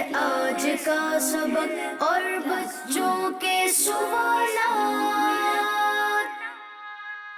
آج کا سبق اور بچوں کے سوالات۔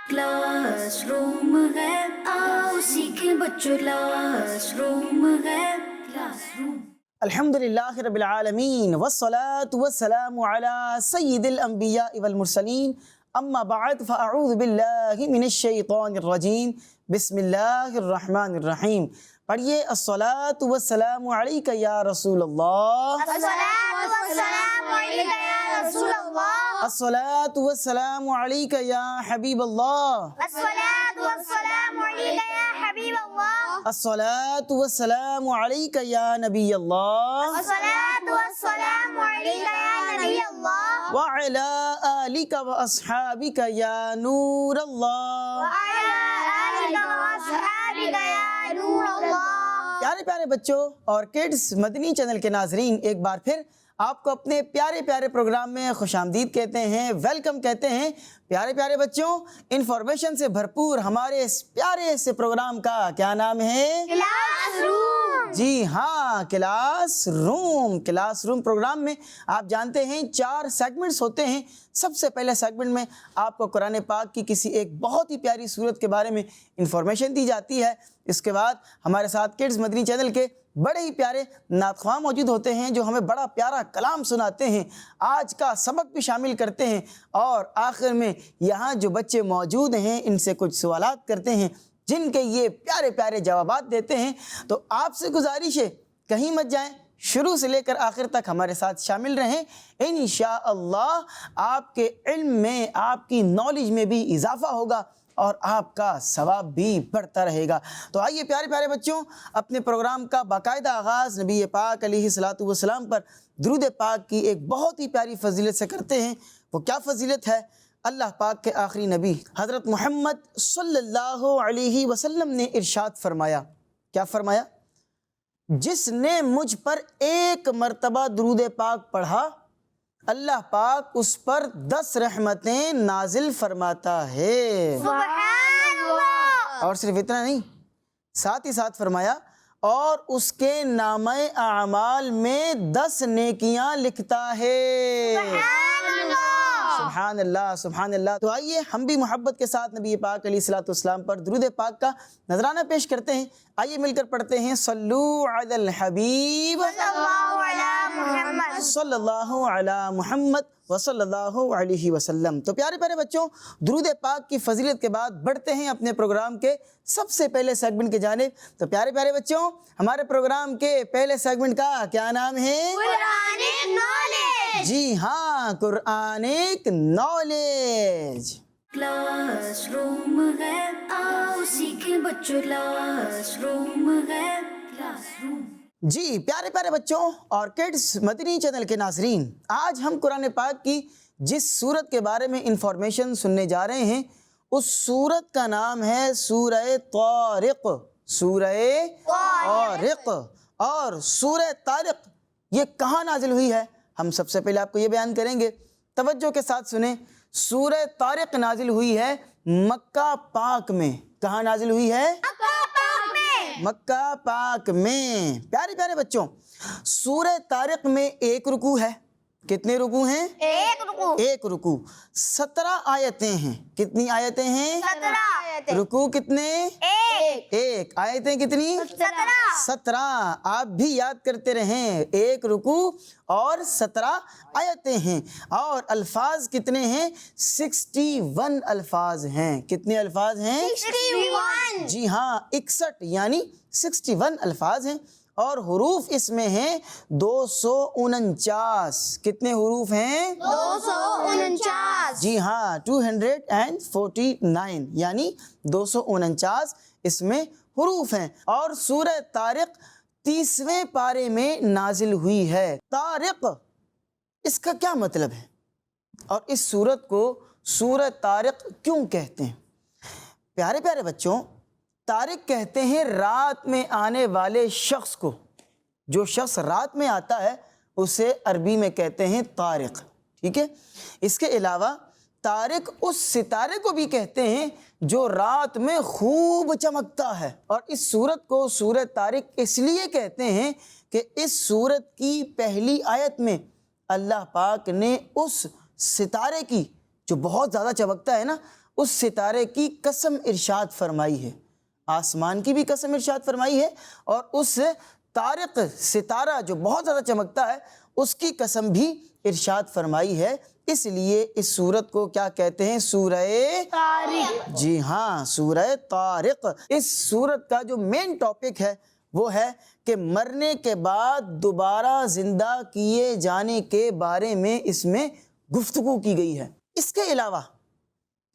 کلاس روم ہے، آؤ سیکھیں بچوں، کلاس روم ہے، کلاس روم۔ الحمدللہ رب العالمین والصلاة والسلام علی سید الانبیاء والمرسلین، اما بعد فاعوذ باللہ من الشیطان الرجیم، بسم اللہ الرحمن الرحیم۔ پڑھیے الصلاة والسلام علیک یا رسول اللہ، الصلاۃ والسلام علیک یا رسول اللہ، الصلاة والسلام علیک یا حبیب اللہ، الصلاۃ والسلام علیک یا حبیب اللہ، الصلاة والسلام علیک یا نبی اللہ، الصلاۃ والسلام علیک یا نبی اللہ، وعلی آلک واصحابک یا نور اللہ۔ وعلی آلک واصحابک یا نور اللہ۔ پیارے پیارے بچوں اور کڈز مدنی چینل کے ناظرین، ایک بار پھر آپ کو اپنے پیارے پیارے پروگرام میں خوش آمدید کہتے ہیں، ویلکم کہتے ہیں۔ پیارے پیارے بچوں، انفارمیشن سے بھرپور ہمارے اس پیارے سے پروگرام کا کیا نام ہے؟ Class room. جی ہاں، classroom. Classroom program میں آپ جانتے ہیں 4 سیگمنٹس ہوتے ہیں۔ سب سے پہلے سیگمنٹ میں آپ کو قرآن پاک کی کسی ایک بہت ہی پیاری سورت کے بارے میں انفارمیشن دی جاتی ہے۔ اس کے بعد ہمارے ساتھ کڈز مدنی چینل کے بڑے ہی پیارے نعت خواں موجود ہوتے ہیں جو ہمیں بڑا پیارا کلام سناتے ہیں، آج کا سبق بھی شامل کرتے ہیں، اور آخر میں یہاں جو بچے موجود ہیں ان سے کچھ سوالات کرتے ہیں جن کے یہ پیارے پیارے جوابات دیتے ہیں۔ تو آپ سے گزارش ہے کہیں مت جائیں، شروع سے لے کر آخر تک ہمارے ساتھ شامل رہیں۔ انشاءاللہ آپ کے علم میں، آپ کی نالج میں بھی اضافہ ہوگا اور آپ کا ثواب بھی بڑھتا رہے گا۔ تو آئیے پیارے پیارے بچوں، اپنے پروگرام کا باقاعدہ آغاز نبی پاک علیہ الصلوۃ والسلام پر درود پاک کی ایک بہت ہی پیاری فضیلت سے کرتے ہیں۔ وہ کیا فضیلت ہے؟ اللہ پاک کے آخری نبی حضرت محمد صلی اللہ علیہ وسلم نے ارشاد فرمایا، کیا فرمایا؟ جس نے مجھ پر ایک مرتبہ درود پاک پڑھا، اللہ پاک اس پر 10 رحمتیں نازل فرماتا ہے۔ سبحان اللہ۔ اور صرف اتنا نہیں، ساتھ ہی ساتھ فرمایا اور اس کے نامہ اعمال میں 10 نیکیاں لکھتا ہے۔ سبحان اللہ، سبحان اللہ۔ تو آئیے ہم بھی محبت کے ساتھ نبی پاک علیہ الصلوۃ والسلام پر درود پاک کا نذرانہ پیش کرتے ہیں۔ آئیے مل کر پڑھتے ہیں، صلو علی الحبیب صلی اللہ علی محمد وصلی اللہ علیہ وسلم۔ تو پیارے پیارے بچوں، درود پاک کی فضیلت کے بعد بڑھتے ہیں اپنے پروگرام کے سب سے پہلے سیگمنٹ کی جانب۔ تو پیارے پیارے بچوں، ہمارے پروگرام کے پہلے سیگمنٹ کا کیا نام ہے؟ Quranic knowledge. جی ہاں، قرآنک نالج۔ کلاس روم ہے، آؤ سیکھیں بچوں، کلاس روم ہے، کلاس روم۔ جی پیارے پیارے بچوں اور کڈز مدنی چینل کے ناظرین، آج ہم قرآن پاک کی جس سورت کے بارے میں انفارمیشن سننے جا رہے ہیں اس سورت کا نام ہے سورہ طارق۔ سورہ طارق۔ اور سورہ طارق یہ کہاں نازل ہوئی ہے؟ ہم سب سے پہلے آپ کو یہ بیان کریں گے، توجہ کے ساتھ سنیں۔ سورہ طارق نازل ہوئی ہے مکہ پاک میں۔ کہاں نازل ہوئی ہے؟ مکہ پاک میں۔ پیارے پیارے بچوں، سورہ طارق میں ایک رکوع ہے۔ کتنے رکوع ہیں؟ ایک رکوع۔ 17 آیتیں ہیں۔ کتنی آیتیں ہیں؟ 17۔ رکوع کتنے؟ ایک۔ آیتیں کتنی؟ 17۔ آپ بھی یاد کرتے رہیں، ایک رکوع اور 17 آیتیں ہیں۔ اور الفاظ کتنے ہیں؟ 61 الفاظ ہیں۔ کتنے الفاظ ہیں؟ 61۔ جی ہاں، 61 یعنی 61 الفاظ ہیں۔ اور حروف اس میں ہیں 249۔ کتنے حروف ہیں؟ 249۔ جی ہاں، 249 یعنی 249 اس میں حروف ہیں۔ اور سورہ طارق 30ویں پارے میں نازل ہوئی ہے۔ طارق، اس کا کیا مطلب ہے اور اس سورت کو سورہ طارق کیوں کہتے ہیں؟ پیارے پیارے بچوں، طارق کہتے ہیں رات میں آنے والے شخص کو۔ جو شخص رات میں آتا ہے اسے عربی میں کہتے ہیں طارق، ٹھیک ہے؟ اس کے علاوہ طارق اس ستارے کو بھی کہتے ہیں جو رات میں خوب چمکتا ہے، اور اس سورت کو سورہ طارق اس لیے کہتے ہیں کہ اس سورت کی پہلی آیت میں اللہ پاک نے اس ستارے کی جو بہت زیادہ چمکتا ہے نا، اس ستارے کی قسم ارشاد فرمائی ہے، آسمان کی بھی قسم ارشاد فرمائی ہے، اور اس طارق ستارہ جو بہت زیادہ چمکتا ہے اس کی قسم بھی ارشاد فرمائی ہے۔ اس لیے اس سورت کو کیا کہتے ہیں؟ سورہ طارق۔ جی ہاں، سورہ طارق۔ اس سورت کا جو مین ٹاپک ہے وہ ہے کہ مرنے کے بعد دوبارہ زندہ کیے جانے کے بارے میں اس میں گفتگو کی گئی ہے۔ اس کے علاوہ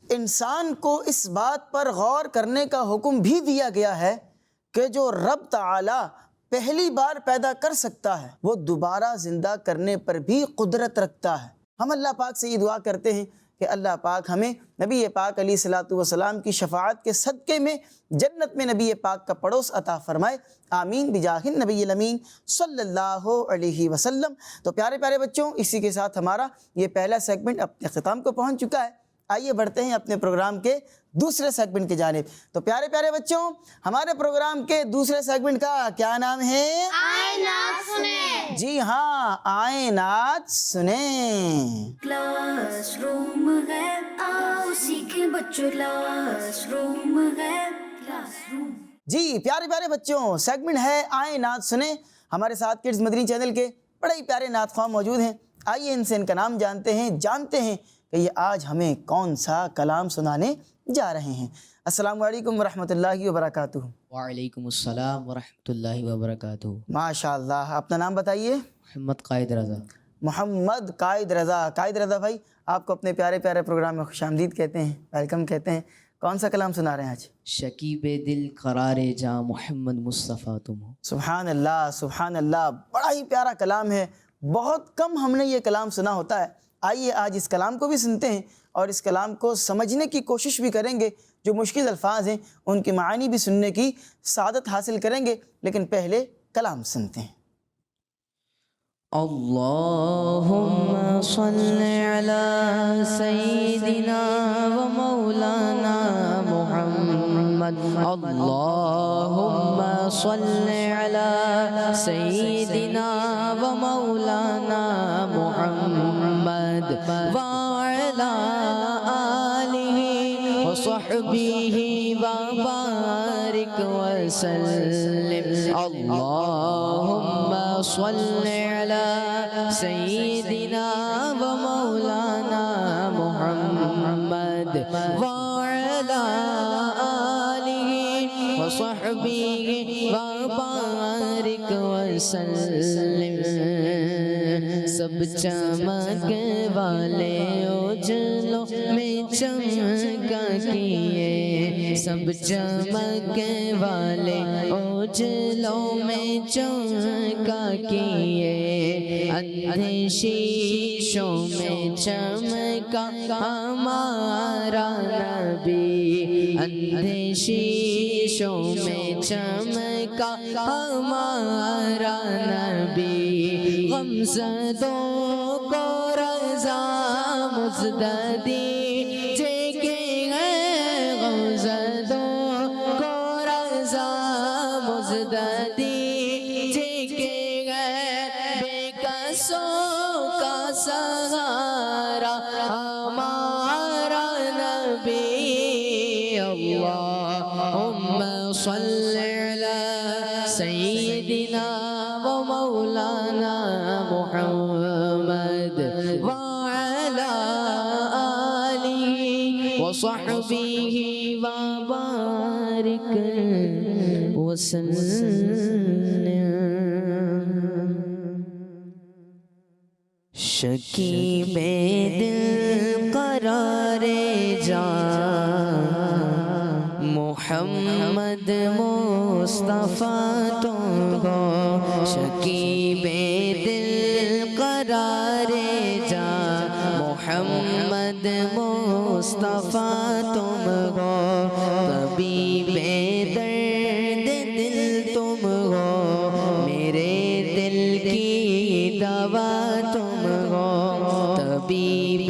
انسان کو اس بات پر غور کرنے کا حکم بھی دیا گیا ہے کہ جو رب تعالی پہلی بار پیدا کر سکتا ہے وہ دوبارہ زندہ کرنے پر بھی قدرت رکھتا ہے۔ ہم اللہ پاک سے یہ دعا کرتے ہیں کہ اللہ پاک ہمیں نبی پاک علیہ الصلاۃ والسلام کی شفاعت کے صدقے میں جنت میں نبی پاک کا پڑوس عطا فرمائے، آمین بجاہ النبی الامین صلی اللہ علیہ وسلم۔ تو پیارے پیارے بچوں، اسی کے ساتھ ہمارا یہ پہلا سیگمنٹ اپنے اختتام کو پہنچ چکا ہے۔ آئیے بڑھتے ہیں اپنے پروگرام کے دوسرے سیگمنٹ کی جانب۔ تو پیارے پیارے بچوں، ہمارے پروگرام کے دوسرے سیگمنٹ کا کیا نام ہے؟ آئیں نعت سنیں۔ جی ہاں، آئیں نعت سنیں۔ کلاس روم ہے، آؤ سیکھیں بچوں، کلاس روم ہے، کلاس روم۔ جی پیارے پیارے بچوں، سیگمنٹ ہے آئیں نعت سنیں۔ ہمارے ساتھ کڈز مدنی چینل کے بڑے ہی پیارے نعت خواہ موجود ہیں۔ آئیے ان سے ان کا نام جانتے ہیں کہ یہ آج ہمیں کون سا کلام سنانے جا رہے ہیں۔ السلام علیکم ورحمۃ اللہ وبرکاتہ۔ وعلیکم السلام ورحمۃ اللہ وبرکاتہ۔ ماشاء اللہ، اپنا نام بتائیے۔ محمد قائد رضا۔ محمد قائد رضا۔ قائد رضا بھائی، آپ کو اپنے پیارے پیارے پروگرام میں خوش آمدید کہتے ہیں، ویلکم کہتے ہیں۔ کون سا کلام سنا رہے ہیں آج؟ شکیب دل قرار جاں محمد مصطفیٰ تم ہو۔ سبحان اللہ، سبحان اللہ، بڑا ہی پیارا کلام ہے، بہت کم ہم نے یہ کلام سنا ہوتا ہے۔ آئیے آج اس کلام کو بھی سنتے ہیں اور اس کلام کو سمجھنے کی کوشش بھی کریں گے۔ جو مشکل الفاظ ہیں ان کی معانی بھی سننے کی سعادت حاصل کریں گے، لیکن پہلے کلام سنتے ہیں۔ اللہم صلی علی سیدنا و مولانا محمد۔ اللہم صلی علی سیدنا و مولانا محمد وعلی آلہ و صحبہ وبارک وسلم۔ اللہم صلی علی سیدنا و مولانا محمد وعلی آلہ و صحبہ وبارک وسلم۔ سب چمک والے اجلوں میں چمکا کیے، سب چمک والے اجلوں میں چمکا کیے، اندھے شیشوں میں چمکا ہمارا نبی، اندھے شیشوں میں چمکا ہمارا نبی، غمزدوں کو رضا مزددی جگہ ہے، غمزدوں کو رضا مزددی جگہ ہے، بے کسوں کا سہارا ہمارا نبی۔ اللہم صلی علی سیدنا و مولانا محمد وعلی آلہ و صحبہ وبارک وسلم۔ شکیب دل قرار جاں محمد مصطفیٰ تم ہو، شکیب دل قرار جاں محمد مصطفیٰ تم ہو، طبیب درد دل تم ہو، میرے دل کی دوا تم ہو، طبیب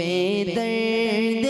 درد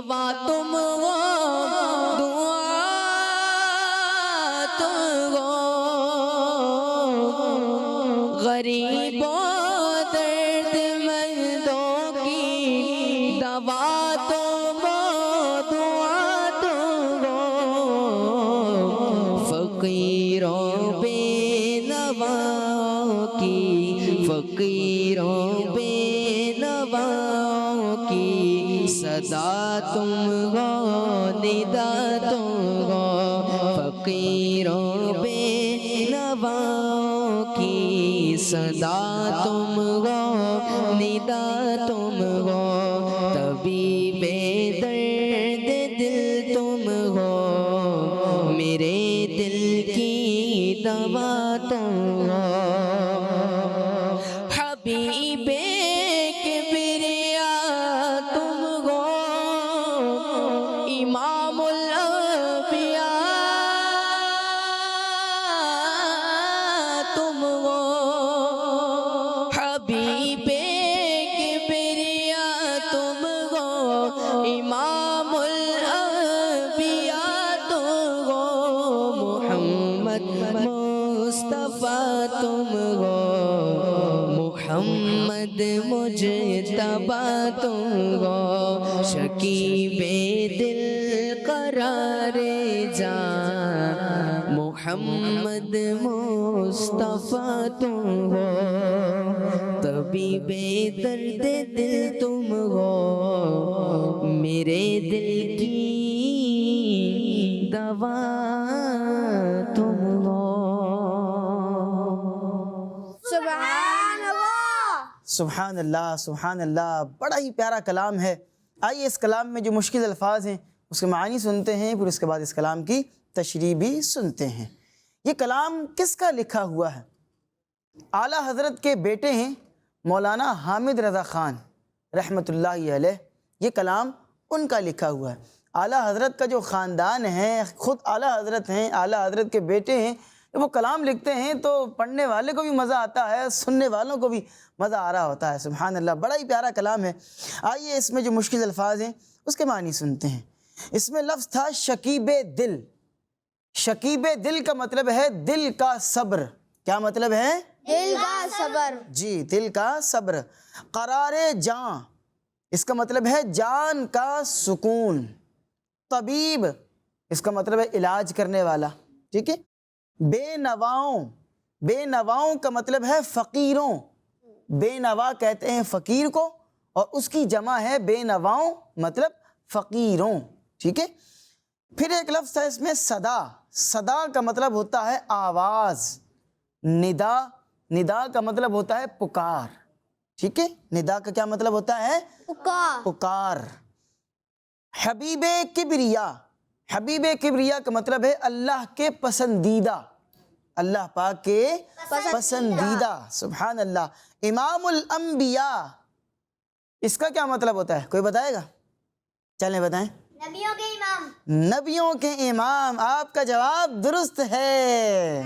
دوا تم ہو دعا تم ہو غریبوں درد مندوں کی دوا تم ہو دعا تم ہو فقیروں بے نواؤں کی فقیروں بے نواؤں کی صدا تم ہو ندا تم ہو فقیروں بے نواؤں کی صدا تم ہو ندا تم ہو طبیب درد دل تم ہو میرے دل کی دوا تم ہو حبیب کبریا تم ہو امام الانبیاء تم ہو حبیب کبریا تم ہو امام الانبیاء تم ہو محمد مصطفیٰ تم ہو محمد مجتبیٰ تم ہو شکیب دل قرار جاں محمد مصطفیٰ تم ہو طبیب درد دل تم ہو میرے دل کی دوا تم ہو سبحان اللہ سبحان اللہ سبحان اللہ، بڑا ہی پیارا کلام ہے۔ آئیے اس کلام میں جو مشکل الفاظ ہیں اس کے معنی سنتے ہیں، پھر اس کے بعد اس کلام کی تشریح بھی سنتے ہیں۔ یہ کلام کس کا لکھا ہوا ہے؟ اعلیٰ حضرت کے بیٹے ہیں مولانا حامد رضا خان رحمۃ اللہ علیہ، یہ کلام ان کا لکھا ہوا ہے۔ اعلیٰ حضرت کا جو خاندان ہے، خود اعلیٰ حضرت ہیں، اعلیٰ حضرت کے بیٹے ہیں، جب وہ کلام لکھتے ہیں تو پڑھنے والے کو بھی مزہ آتا ہے، سننے والوں کو بھی مزہ آ رہا ہوتا ہے۔ سبحان اللہ، بڑا ہی پیارا کلام ہے۔ آئیے اس میں جو مشکل الفاظ ہیں اس کے معنی سنتے ہیں۔ اس میں لفظ تھا شکیب دل۔ شکیب دل کا مطلب ہے دل کا صبر۔ کیا مطلب ہے؟ دل کا صبر۔ جی، دل کا صبر۔ قرار جاں، اس کا مطلب ہے جان کا سکون۔ طبیب، اس کا مطلب ہے علاج کرنے والا، ٹھیک ہے۔ بے نواؤں، بے نواؤں کا مطلب ہے فقیروں۔ بے نوا کہتے ہیں فقیر کو، اور اس کی جمع ہے بے نواؤں مطلب فقیروں، ٹھیک ہے۔ پھر ایک لفظ ہے اس میں صدا۔ صدا کا مطلب ہوتا ہے آواز۔ ندا، ندا کا مطلب ہوتا ہے پکار، ٹھیک ہے۔ ندا کا کیا مطلب ہوتا ہے؟ پکار۔ پکار۔ حبیب کبریا، حبیب کبریا کا مطلب ہے اللہ کے پسندیدہ، اللہ پاک کے پسندیدہ۔ سبحان اللہ۔ امام الانبیاء، اس کا کیا مطلب ہوتا ہے؟ کوئی بتائے گا؟ چلیں بتائیں۔ نبیوں کے امام۔ نبیوں کے امام، آپ کا جواب درست ہے۔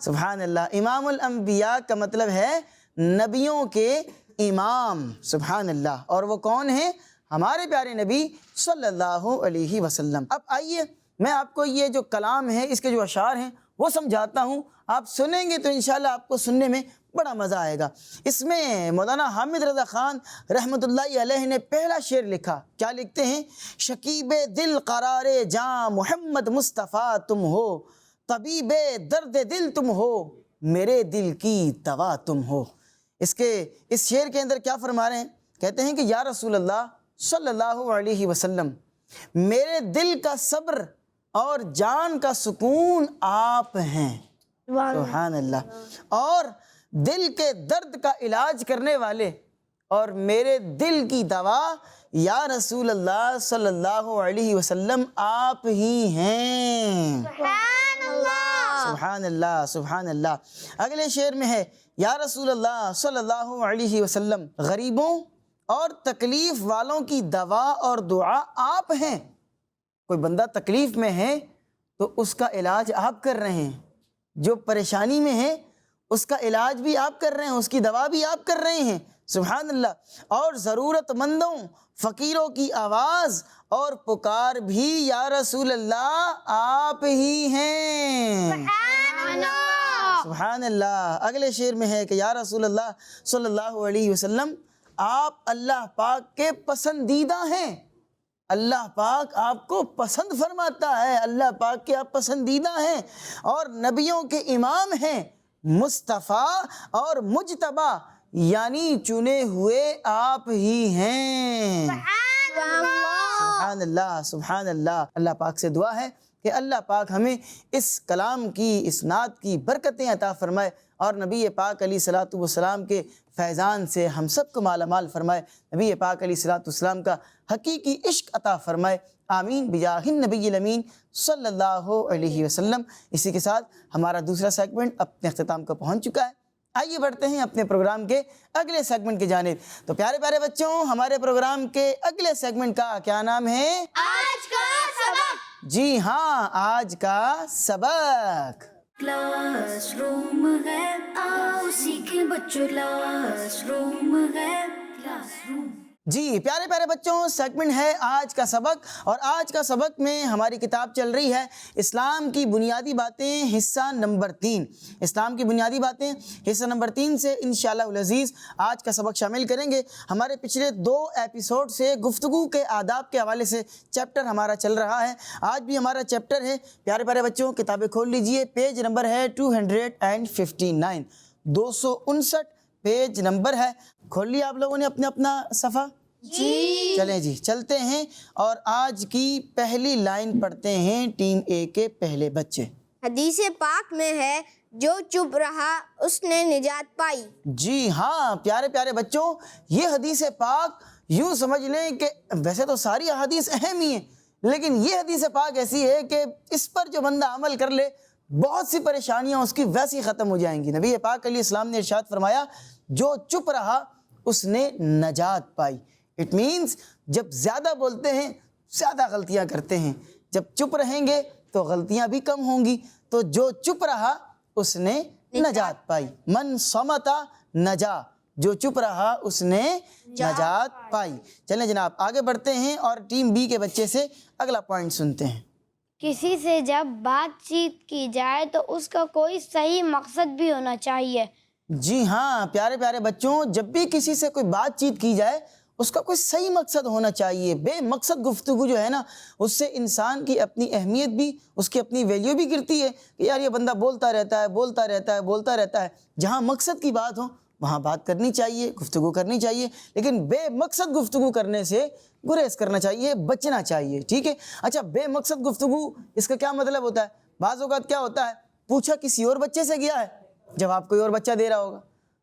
سبحان اللہ۔ امام الانبیاء کا مطلب ہے نبیوں کے امام، سبحان اللہ۔ اور وہ کون ہیں؟ ہمارے پیارے نبی صلی اللہ علیہ وسلم۔ اب آئیے میں آپ کو یہ جو کلام ہے، اس کے جو اشعار ہیں وہ سمجھاتا ہوں، آپ سنیں گے تو انشاءاللہ آپ کو سننے میں بڑا مزہ آئے گا۔ اس میں مولانا حامد رضا خان رحمۃ اللہ علیہ نے پہلا شعر لکھا۔ کیا لکھتے ہیں؟ شکیب دل قرار جاں محمد مصطفیٰ تم ہو، طبیب درد دل تم ہو، میرے دل کی دوا تم ہو۔ اس شعر کے اندر کیا فرما رہے ہیں؟ کہتے ہیں کہ یا رسول اللہ صلی اللہ علیہ وسلم، میرے دل کا صبر اور جان کا سکون آپ ہیں، سبحان اللہ، اور دل کے درد کا علاج کرنے والے، اور میرے دل کی دوا یا رسول اللہ صلی اللہ علیہ وسلم آپ ہی ہیں۔ سبحان اللہ۔ سبحان اللہ، سبحان اللہ۔ اگلے شعر میں ہے یا رسول اللہ صلی اللہ علیہ وسلم، غریبوں اور تکلیف والوں کی دوا اور دعا آپ ہیں۔ کوئی بندہ تکلیف میں ہے تو اس کا علاج آپ کر رہے ہیں، جو پریشانی میں ہے اس کا علاج بھی آپ کر رہے ہیں، اس کی دوا بھی آپ کر رہے ہیں۔ سبحان اللہ، اور ضرورت مندوں فقیروں کی آواز اور پکار بھی یا رسول اللہ آپ ہی ہیں۔ سبحان اللہ۔ اگلے شعر میں ہے کہ یا رسول اللہ صلی اللہ علیہ وسلم آپ اللہ پاک کے پسندیدہ ہیں، اللہ پاک آپ کو پسند فرماتا ہے، اللہ پاک کے آپ پسندیدہ ہیں، اور نبیوں کے امام ہیں، مصطفیٰ اور مجتبی یعنی چنے ہوئے آپ ہی ہیں۔ سبحان اللہ، سبحان اللہ۔ اللہ پاک سے دعا ہے کہ اللہ پاک ہمیں اس کلام کی، اس نعت کی برکتیں عطا فرمائے، اور نبی پاک علیہ الصلوۃ والسلام کے فیضان سے ہم سب کو مالا مال فرمائے، نبی پاک علیہ الصلوۃ والسلام کا حقیقی عشق عطا فرمائے، آمین بجاہ النبی الامین صلی اللہ علیہ وسلم۔ اسی کے ساتھ ہمارا دوسرا سیگمنٹ اپنے اختتام کو پہنچ چکا ہے۔ آئیے بڑھتے ہیں اپنے پروگرام کے اگلے سیگمنٹ کی جانب۔ تو پیارے پیارے بچوں، ہمارے پروگرام کے اگلے سیگمنٹ کا کیا نام ہے؟ آج کا سبق۔ جی ہاں، آج کا سبق۔ کلاس روم ہے، آؤ سیکھیں بچوں، کلاس روم ہے، کلاس روم۔ جی پیارے پیارے بچوں، سیگمنٹ ہے آج کا سبق، اور آج کا سبق میں ہماری کتاب چل رہی ہے اسلام کی بنیادی باتیں حصہ نمبر 3۔ اسلام کی بنیادی باتیں حصہ نمبر 3 سے انشاءاللہ العزیز آج کا سبق شامل کریں گے۔ ہمارے پچھلے 2 ایپیسوڈ سے گفتگو کے آداب کے حوالے سے چیپٹر ہمارا چل رہا ہے، آج بھی ہمارا چیپٹر ہے۔ پیارے پیارے بچوں، کتابیں کھول لیجئے، پیج نمبر ہے 259، 259 پیج نمبر ہے۔ کھول لیا آپ لوگوں نے اپنا صفحہ؟ جی چلیں جی چلتے ہیں، اور آج کی پہلی لائن پڑھتے ہیں ٹیم اے کے پہلے بچے۔ حدیث پاک میں ہے جو چپ رہا اس نے نجات پائی۔ جی ہاں پیارے پیارے بچوں، یہ حدیث پاک یوں سمجھ لیں کہ ویسے تو ساری احادیث اہم ہی ہیں، لیکن یہ حدیث پاک ایسی ہے کہ اس پر جو بندہ عمل کر لے بہت سی پریشانیاں اس کی ویسی ختم ہو جائیں گی۔ نبی پاک علیہ السلام نے ارشاد فرمایا جو چپ رہا اس نے نجات پائی۔ اٹ مینس جب زیادہ بولتے ہیں زیادہ غلطیاں کرتے ہیں، جب چپ رہیں گے تو غلطیاں بھی کم ہوں گی، تو جو چپ رہا اس نے نجات پائی۔ من صمتا نجا، جو چپ رہا اس نے نجات پائی۔ چلیں جناب آگے بڑھتے ہیں، اور ٹیم بی کے بچے سے اگلا پوائنٹ سنتے ہیں۔ کسی سے جب بات چیت کی جائے تو اس کا کوئی صحیح مقصد بھی ہونا چاہیے۔ جی ہاں پیارے پیارے بچوں، جب بھی کسی سے کوئی بات چیت کی جائے اس کا کوئی صحیح مقصد ہونا چاہیے۔ بے مقصد گفتگو جو ہے نا، اس سے انسان کی اپنی اہمیت بھی، اس کی اپنی ویلیو بھی گرتی ہے کہ یار یہ بندہ بولتا رہتا ہے۔ جہاں مقصد کی بات ہو وہاں بات کرنی چاہیے، گفتگو کرنی چاہیے، لیکن بے مقصد گفتگو کرنے سے گریز کرنا چاہیے، بچنا چاہیے، ٹھیک ہے؟ اچھا، بے مقصد گفتگو اس کا کیا مطلب ہوتا ہے؟ بعض اوقات کیا ہوتا ہے، پوچھا کسی اور بچے سے گیا ہے، جواب کوئی اور بچہ دے رہا ہوگا،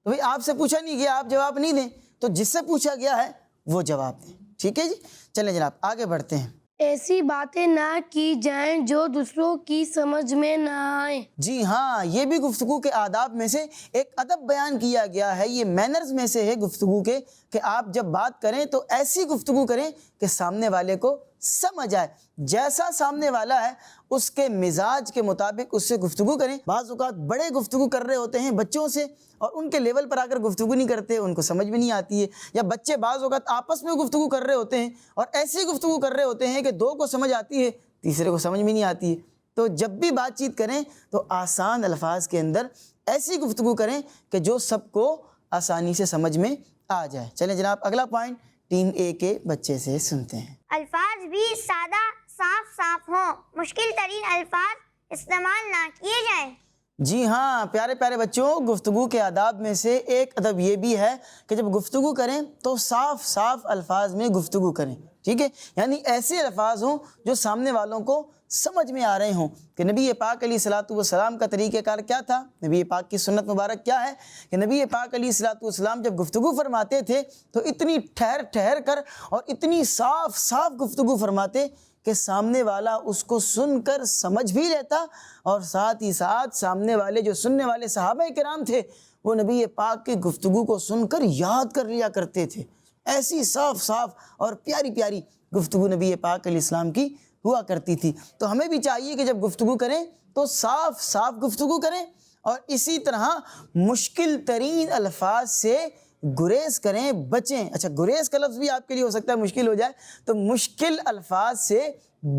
تو بھئی آپ سے پوچھا نہیں گیا، آپ جواب نہیں دیں، تو جس سے پوچھا گیا ہے وہ جواب دیں، ٹھیک ہے جی؟ چلیں جناب آگے بڑھتے ہیں۔ ایسی باتیں نہ کی جائیں جو دوسروں کی سمجھ میں نہ آئیں۔ جی ہاں، یہ بھی گفتگو کے آداب میں سے ایک ادب بیان کیا گیا ہے، یہ مینرز میں سے ہے گفتگو کے، کہ آپ جب بات کریں تو ایسی گفتگو کریں کہ سامنے والے کو سمجھ آئے، جیسا سامنے والا ہے اس کے مزاج کے مطابق اس سے گفتگو کریں۔ بعض اوقات بڑے گفتگو کر رہے ہوتے ہیں بچوں سے، اور ان کے لیول پر آ کر گفتگو نہیں کرتے، ان کو سمجھ بھی نہیں آتی ہے، یا بچے بعض اوقات آپس میں گفتگو کر رہے ہوتے ہیں اور ایسی گفتگو کر رہے ہوتے ہیں کہ 2 کو سمجھ آتی ہے، تیسرے کو سمجھ بھی نہیں آتی ہے۔ تو جب بھی بات چیت کریں تو آسان الفاظ کے اندر ایسی گفتگو کریں کہ جو سب کو آسانی سے سمجھ میں آ جائے۔ چلیں جناب اگلا پوائنٹ ٹیم اے کے بچے سے سنتے ہیں۔ الفاظ بھی سادہ صاف ہوں، مشکل ترین الفاظ استعمال نہ کیے جائیں۔ جی ہاں پیارے پیارے بچوں، گفتگو کے آداب میں سے ایک ادب یہ بھی ہے کہ جب گفتگو کریں تو صاف الفاظ میں گفتگو کریں، ٹھیک ہے؟ یعنی ایسے الفاظ ہوں جو سامنے والوں کو سمجھ میں آ رہے ہوں کہ نبی پاک علیہ الصلوۃ والسلام کا طریقہ کار کیا تھا، نبی پاک کی سنت مبارک کیا ہے کہ نبی پاک علیہ الصلوۃ والسلام جب گفتگو فرماتے تھے تو اتنی ٹھہر کر اور اتنی صاف گفتگو فرماتے کہ سامنے والا اس کو سن کر سمجھ بھی لیتا، اور ساتھ ہی ساتھ سامنے والے جو سننے والے صحابہ کرام تھے وہ نبی پاک کی گفتگو کو سن کر یاد کر لیا کرتے تھے۔ ایسی صاف اور پیاری گفتگو نبی پاک علیہ السلام کی ہوا کرتی تھی۔ تو ہمیں بھی چاہیے کہ جب گفتگو کریں تو صاف گفتگو کریں، اور اسی طرح مشکل ترین الفاظ سے گریز کریں، بچیں. اچھا گریز کا لفظ بھی آپ کے لیے ہو سکتا ہے مشکل ہو جائے، تو مشکل الفاظ سے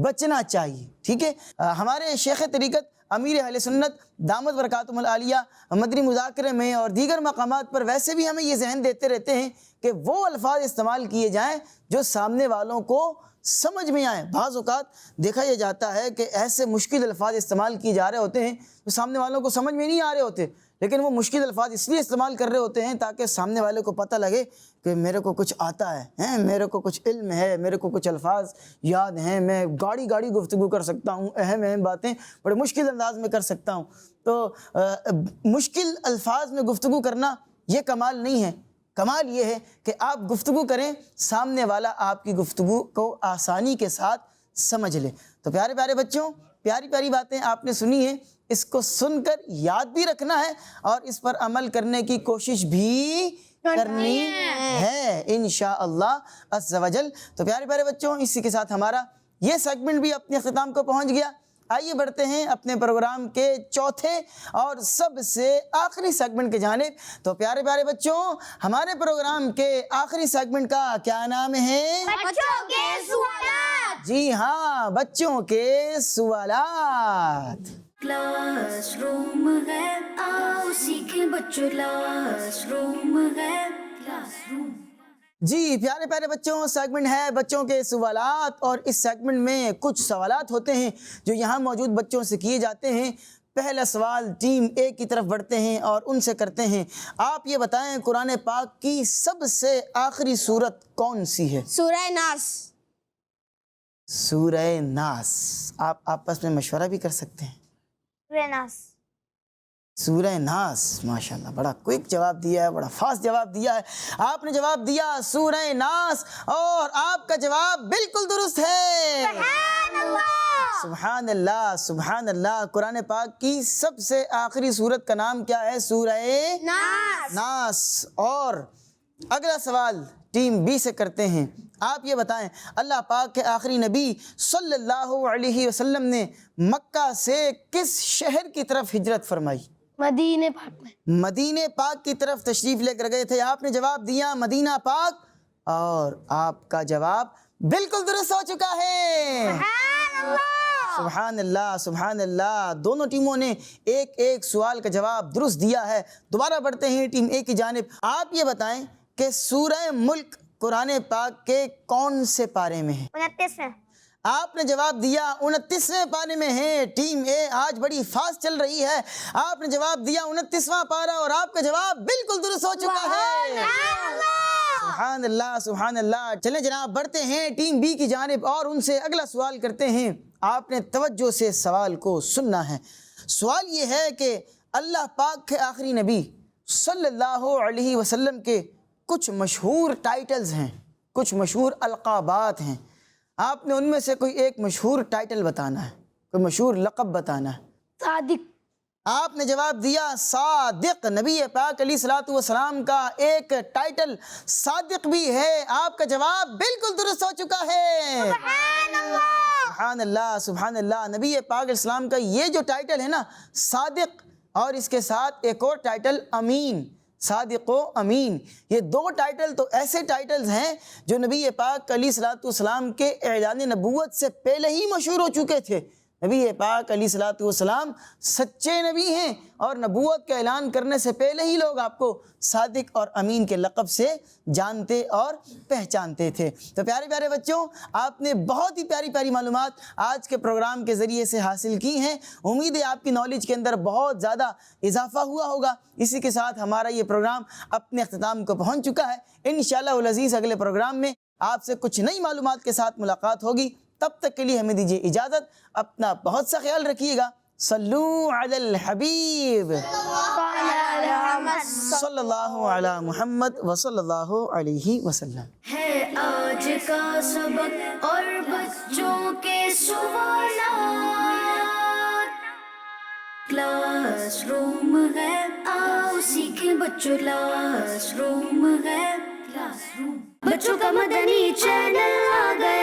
بچنا چاہیے. ٹھیک ہے. ہمارے شیخ طریقت امیر اہل سنت دامت برکاتہم العالیہ مدنی مذاکرے میں اور دیگر مقامات پر ویسے بھی ہمیں یہ ذہن دیتے رہتے ہیں کہ وہ الفاظ استعمال کیے جائیں جو سامنے والوں کو سمجھ میں آئیں. بعض اوقات دیکھا یہ جاتا ہے کہ ایسے مشکل الفاظ استعمال کیے جا رہے ہوتے ہیں جو سامنے والوں کو سمجھ میں نہیں آ رہے ہوتے، لیکن وہ مشکل الفاظ اس لیے استعمال کر رہے ہوتے ہیں تاکہ سامنے والے کو پتہ لگے کہ میرے کو کچھ آتا ہے، میرے کو کچھ علم ہے، میرے کو کچھ الفاظ یاد ہیں، میں گاڑی گفتگو کر سکتا ہوں، اہم باتیں بڑے مشکل انداز میں کر سکتا ہوں. تو مشکل الفاظ میں گفتگو کرنا یہ کمال نہیں ہے. کمال یہ ہے کہ آپ گفتگو کریں، سامنے والا آپ کی گفتگو کو آسانی کے ساتھ سمجھ لے. تو پیارے پیارے بچوں، پیاری پیاری باتیں آپ نے سنی ہیں، اس کو سن کر یاد بھی رکھنا ہے اور اس پر عمل کرنے کی کوشش بھی کرنی ہے انشاءاللہ عز و جل. تو پیارے پیارے بچوں، اسی کے ساتھ ہمارا یہ سیگمنٹ بھی اپنے اختتام کو پہنچ گیا. آئیے بڑھتے ہیں اپنے پروگرام کے چوتھے اور سب سے آخری سیگمنٹ کی جانب. تو پیارے پیارے بچوں، ہمارے پروگرام کے آخری سیگمنٹ کا کیا نام ہے؟ بچوں کے سوالات. جی ہاں، بچوں کے سوالات. کلاس روم ہے، آؤ سیکھیں بچوں، کلاس روم ہے، کلاس روم. جی پیارے پیارے بچوں، سیگمنٹ ہے بچوں کے سوالات، اور اس سیگمنٹ میں کچھ سوالات ہوتے ہیں جو یہاں موجود بچوں سے کیے جاتے ہیں. پہلا سوال ٹیم اے کی طرف بڑھتے ہیں اور ان سے کرتے ہیں. آپ یہ بتائیں قرآن پاک کی سب سے آخری سورت کون سی ہے؟ سورہ ناس. سورہ ناس. آپ آپس میں مشورہ بھی کر سکتے ہیں. سورہ ناس. سورہ ناس. ماشاءاللہ بڑا کوئک جواب دیا ہے، بڑا فاسٹ جواب دیا ہے. آپ نے جواب دیا سورہ ناس، اور آپ کا جواب بالکل درست ہے. سبحان اللہ سبحان اللہ. قرآن پاک کی سب سے آخری سورت کا نام کیا ہے؟ سورہ ناس. اور اگلا سوال ٹیم بی سے کرتے ہیں. آپ یہ بتائیں اللہ پاک کے آخری نبی صلی اللہ علیہ وسلم نے مکہ سے کس شہر کی طرف ہجرت فرمائی؟ مدینہ پاک میں. مدینہ پاک کی طرف تشریف لے کر گئے تھے. آپ نے جواب دیا مدینہ پاک، اور آپ کا جواب بالکل درست ہو چکا ہے. سبحان اللہ سبحان اللہ. دونوں ٹیموں نے ایک ایک سوال کا جواب درست دیا ہے. دوبارہ بڑھتے ہیں ٹیم اے کی جانب. آپ یہ بتائیں کہ سورہ ملک قرآن پاک کے کون سے پارے میں ہے؟ 29 میں. آپ نے جواب دیا 29ویں پارے میں ہے. ٹیم اے آج بڑی فاسٹ چل رہی ہے. آپ نے جواب دیا 29واں پارہ، اور آپ کا جواب بالکل درست ہو چکا ہے. سبحان اللہ سبحان اللہ. چلیں جناب بڑھتے ہیں ٹیم بی کی جانب اور ان سے اگلا سوال کرتے ہیں. آپ نے توجہ سے سوال کو سننا ہے. سوال یہ ہے کہ اللہ پاک کے آخری نبی صلی اللہ علیہ وسلم کے کچھ مشہور ٹائٹلز ہیں، کچھ مشہور القابات ہیں. آپ نے ان میں سے کوئی ایک مشہور ٹائٹل بتانا ہے، کوئی مشہور لقب بتانا ہے. صادق. آپ نے جواب دیا صادق. نبی پاک علیہ الصلوۃ والسلام کا ایک ٹائٹل صادق بھی ہے. آپ کا جواب بالکل درست ہو چکا ہے. سبحان اللہ سبحان اللہ. نبی پاک علیہ السلام کا یہ جو ٹائٹل ہے نا صادق، اور اس کے ساتھ ایک اور ٹائٹل امین، صادق و امین. یہ دو ٹائٹل تو ایسے ٹائٹلز ہیں جو نبی پاک علیہ الصلوۃ والسلام کے اعلان نبوت سے پہلے ہی مشہور ہو چکے تھے. نبی پاک علیہ الصلوۃ والسلام سچے نبی ہیں، اور نبوت کا اعلان کرنے سے پہلے ہی لوگ آپ کو صادق اور امین کے لقب سے جانتے اور پہچانتے تھے. تو پیارے پیارے بچوں، آپ نے بہت ہی پیاری پیاری معلومات آج کے پروگرام کے ذریعے سے حاصل کی ہیں. امید ہے آپ کی نالج کے اندر بہت زیادہ اضافہ ہوا ہوگا. اسی کے ساتھ ہمارا یہ پروگرام اپنے اختتام کو پہنچ چکا ہے. انشاءاللہ العزیز اگلے پروگرام میں آپ سے کچھ نئی معلومات کے ساتھ ملاقات ہوگی. تب تک کے لیے ہمیں دیجیے اجازت. اپنا بہت سا خیال رکھیے گا. صلو علی الحبیب صلی اللہ علی محمد وصلی اللہ علیہ وسلم. ہے آج کا سبق اور بچوں کے سوالات. کلاس روم ہے، آؤ سیکھیں بچوں، کلاس روم ہے، کلاس روم. بچوں کا مدنی چینل آ گیا.